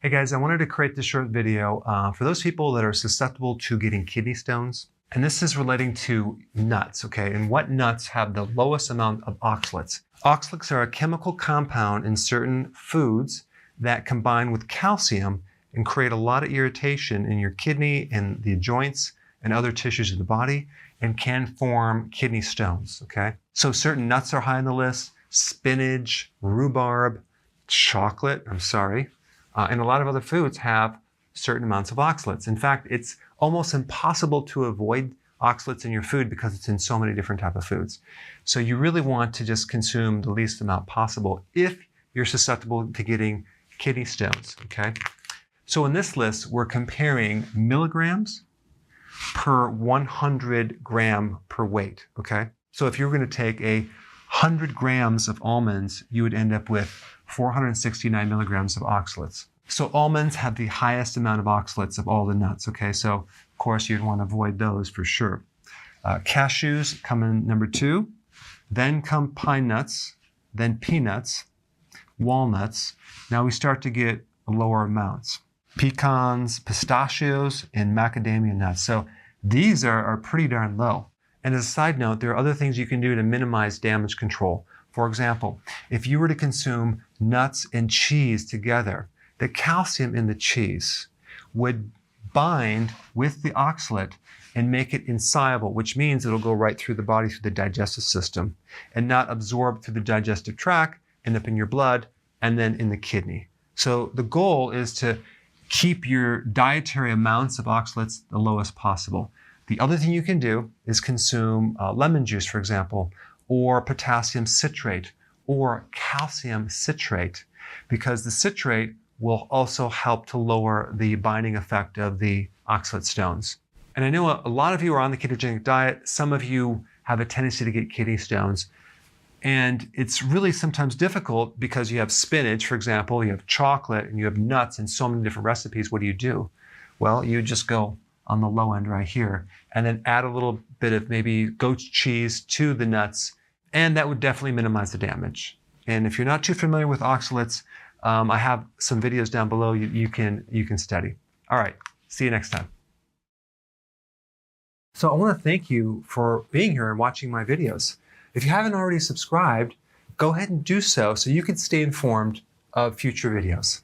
Hey guys, I wanted to create this short video for those people that are susceptible to getting kidney stones. And this is relating to nuts, okay? And what nuts have the lowest amount of oxalates? Oxalates are a chemical compound in certain foods that combine with calcium and create a lot of irritation in your kidney and the joints and other tissues of the body and can form kidney stones, okay? So certain nuts are high on the list: spinach, rhubarb, chocolate, and a lot of other foods have certain amounts of oxalates. In fact, it's almost impossible to avoid oxalates in your food because it's in so many different types of foods. So you really want to just consume the least amount possible if you're susceptible to getting kidney stones, okay? So in this list, we're comparing milligrams per 100 gram per weight, okay? So if you were going to take 100 grams of almonds, you would end up with 469 milligrams of oxalates. So almonds have the highest amount of oxalates of all the nuts, okay? So of course you'd want to avoid those for sure. Cashews come in number 2, then come pine nuts, then peanuts, walnuts. Now we start to get lower amounts. Pecans, pistachios, and macadamia nuts. So these are pretty darn low. And as a side note, there are other things you can do to minimize damage control. For example, if you were to consume nuts and cheese together, the calcium in the cheese would bind with the oxalate and make it insoluble, which means it'll go right through the body, through the digestive system, and not absorb through the digestive tract, end up in your blood, and then in the kidney. So the goal is to keep your dietary amounts of oxalates the lowest possible. The other thing you can do is consume lemon juice, for example, or potassium citrate, or calcium citrate, because the citrate will also help to lower the binding effect of the oxalate stones. And I know a lot of you are on the ketogenic diet. Some of you have a tendency to get kidney stones. And it's really sometimes difficult because you have spinach, for example, you have chocolate, and you have nuts in so many different recipes. What do? Well, you just go on the low end right here, and then add a little bit of maybe goat's cheese to the nuts, and that would definitely minimize the damage. And if you're not too familiar with oxalates, I have some videos down below you can study. All right, see you next time. So I want to thank you for being here and watching my videos. If you haven't already subscribed, go ahead and do so you can stay informed of future videos.